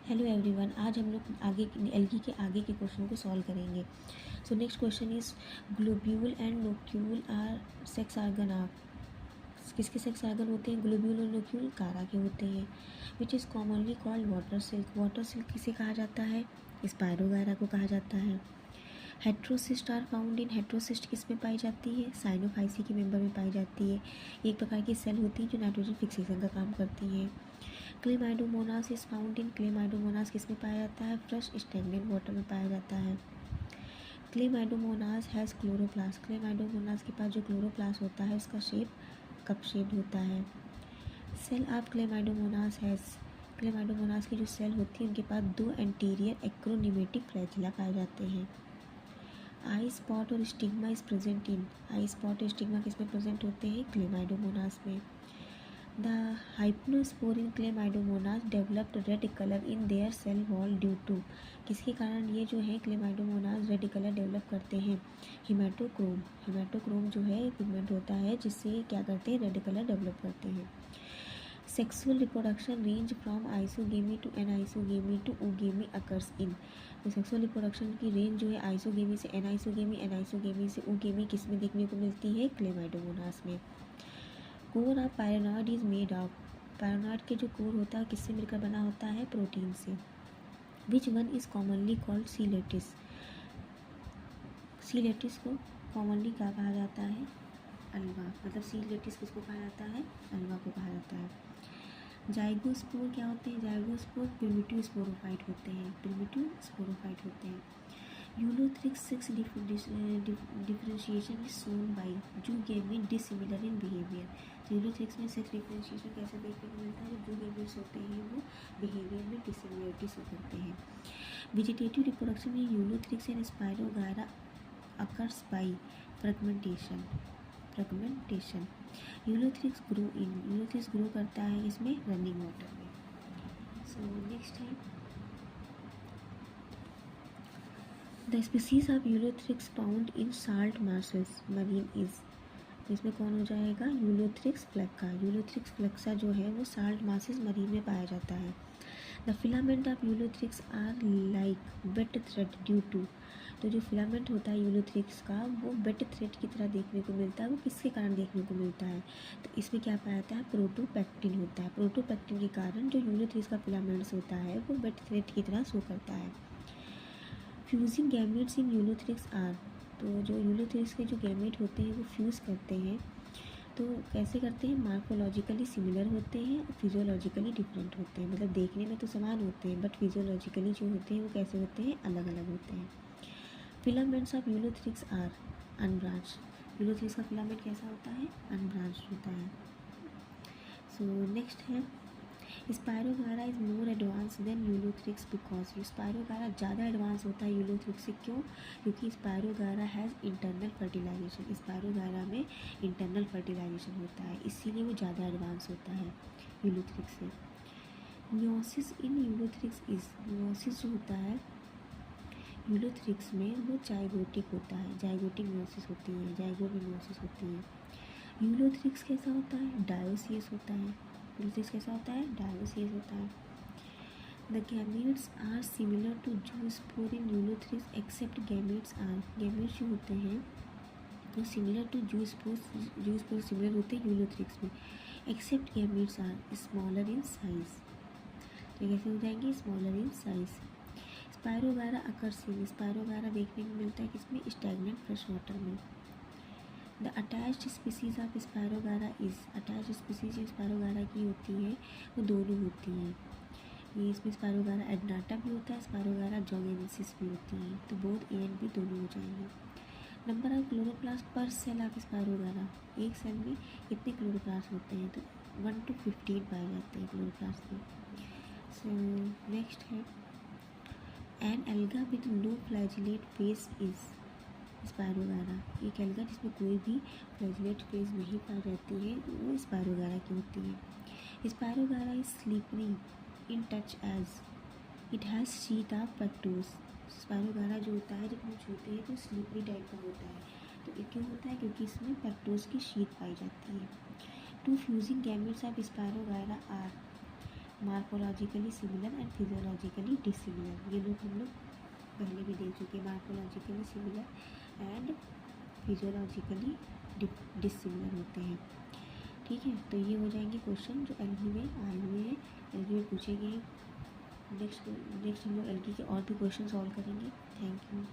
Hello everyone, आज हम लोग एल्गी के आगे के क्वेश्चन को सॉल्व करेंगे। So next question is globule and nucule are sex organ of. किसके सेक्स आर्गन होते हैं? ग्लोब्यूल और नोक्यूल कारा के होते हैं। Which is commonly called water silk. Water silk किसे कहा जाता है? स्पायरोगायरा को कहा जाता है। Heterocyst are found in. Heterocyst किस में पाई जाती है? साइनोफाइसी के मेंबर में पाई जाती है। एक प्रकार की सेल होती है जो नाइट्रोजन फिक्सेशन का काम करती है। Chlamydomonas is found in. Chlamydomonas किस में पाया जाता है? फ्रेश स्टेगनेंट वाटर में पाया जाता है। Chlamydomonas has chloroplast. क्लेमाइडोमोनास के पास जो क्लोरोप्लास्ट होता है उसका शेप कप शेप्ड होता है। Cell of Chlamydomonas has. Chlamydomonas की जो सेल होती है उनके पास 2 एंटीरियर एक्रोनिमेटिक फ्लैजिला पाए जाते हैं। आई स्पॉट और stigma is present in. Eye spot और स्टिग्मा किस में प्रेजेंट होते हैं? क्लेमाइडोमोनास में। The hypnospore in Chlamydomonas developed red colour in their cell wall due to. किसके कारण ये जो है क्लेमाइडोमोनास रेड कलर डेवलप करते हैं? हिमेटोक्रोम। हिमेटोक्रोम जो है पिगमेंट होता है जिससे क्या करते हैं? रेड कलर डेवलप करते हैं। Sexual reproduction range from isogamy to anisogamy to oogamy occurs in. तो सेक्सुअल रिप्रोडक्शन की रेंज जो है आइसोगेमी से एनाइसोगेमी, एनाइसोगेमी से ओगेमी किस में देखने को मिलती है? क्लेमाइडोमोनास में। Core of pyrenoid is made of. Pyrenoid के जो कोर होता है किससे मिलकर बना होता है? प्रोटीन से। Which one is commonly called sea lettuce. Sea lettuce को कॉमनली क्या कहा जाता है? अल्वा। मतलब सी लेटिस किसको कहा जाता है? अल्वा को कहा जाता है। जाइगोस्पोर क्या होते हैं? जाइगोस्पोर प्रिमिटिव स्पोरोफाइट होते हैं। प्रिमिटिव स्पोरोफाइट होते हैं। Ulothrix sex differentiation is shown by zoogametes dissimilar in behaviour. तो यूलोथ्रिक्स में सेक्स डिफरेंशिएशन कैसे देखने को मिलता है? जो जूगेमिन्स होते हैं वो बिहेवियर में डिसिमिलरिटी शो करते हैं। वेजिटेटिव रिप्रोडक्शन में Ulothrix and spirogyra occurs by fragmentation. Fragmentation. Ulothrix grow in. Ulothrix grow करता है इसमें रनिंग वाटर में। सो नेक्स्ट है the species of Ulothrix found in salt marches marine is. तो इसमें कौन हो जाएगा? यूलोथ्रिक्स फ्लेक्का। यूलोथ्रिक्स फ्लेक्सा जो है वो साल्ट मार्शेस मरीन में पाया जाता है। The filament of Ulothrix are like wet thread due to. तो जो फिलामेंट होता है यूलोथ्रिक्स का वो वेट थ्रेड की तरह देखने को मिलता है। वो किसके कारण देखने को मिलता है? तो इसमें क्या पाया जाता है? प्रोटोपेक्टिन होता है। प्रोटोपेक्टिन के कारण जो यूलोथ्रिक्स का फिलामेंट्स होता है वो वेट थ्रेड की तरह शो करता है। Fusing gametes in Ulothrix are. तो जो यूलोथ्रिक्स के जो गैमेट होते हैं वो फ्यूज़ करते हैं। तो कैसे करते हैं? मार्फोलॉजिकली सिमिलर होते हैं और फिजियोलॉजिकली डिफरेंट होते हैं। मतलब देखने में तो समान होते हैं बट फिजियोलॉजिकली जो होते हैं वो कैसे होते हैं? अलग अलग होते हैं। Filaments of Ulothrix are unbranch. Ulothrix का फिलामेंट कैसा होता है? अनब्रांच होता है। सो नेक्स्ट है Spirogyra is more advance than Ulothrix because. Spirogyra ज़्यादा एडवांस होता है यूलोथ्रिक्स से। क्यों? क्योंकि Spirogyra has internal fertilisation. Spirogyra में इंटरनल फर्टिलाइजेशन होता है इसीलिए वो ज़्यादा एडवांस होता है यूलोथ्रिक्स से। Meiosis in Ulothrix is. Meiosis जो होता है यूलोथ्रिक्स में वो जाइगोटिक होता है। जाइगोटिक मियोसिस होती है, जाइगोट मियोसिस होती है। यूलोथ्रिक्स कैसा होता है? डायोसियस होता है। यूलोथ्रिक्स कैसा होता है? डायोसियस होता है। The gametes are similar to zoospore in Ulothrix except gametes are. Gametes जो होते हैं वो सिमिलर टू जूस्पोर सिमिलर होते हैं यूलोथ्रिक्स में। Except gametes are smaller in size. तो कैसे हो जाएंगे? Smaller in size. Spirogyra occurs in. Spirogyra देखने को मिलता है किसमें? स्टैग्नेंट फ्रेश वाटर में। The attached species of Spirogyra is. Attached species जो स्पायरोगायरा की होती है वो दोनों होती हैं। ये इसमें स्पायरोगायरा एडनाटा भी होता है, स्पायरोगायरा जोंगेनेसिस भी होती है। तो बोथ ए एंड बी दोनों हो जाएंगे। नंबर ऑफ क्लोरोप्लास्ट पर सेल ऑफ स्पायरोगायरा। एक सेल में कितने क्लोरोप्लास्ट होते हैं? तो 1 to 15 पाए जाते हैं क्लोरोप्लास्ट में। सो नेक्स्ट है an alga with no flagellate phase is Spirogyra. एक एल्गा जिसमें कोई भी फ्लैजिलेट फेस नहीं पाई जाती है वो स्पायरोगायरा की होती है। Spirogyra is slippery in touch as it has sheet of pectose. Spirogyra जो होता है जब हम छूते हैं तो स्लीपरी टाइप का होता है। तो ये क्यों होता है? क्योंकि इसमें पेक्टोस की शीट पाई जाती है। Two fusing gametes of Spirogyra are morphologically similar and physiologically dissimilar. ये लोग हम लोग पहले भी देख चुके हैं, morphologically similar and physiologically dissimilar होते हैं। ठीक है, तो ये हो जाएंगे क्वेश्चन जो एलगी में आए हुए हैं, एलगी में पूछे गए। नेक्स्ट हम लोग एलगी के और भी क्वेश्चन सॉल्व करेंगे। Thank you.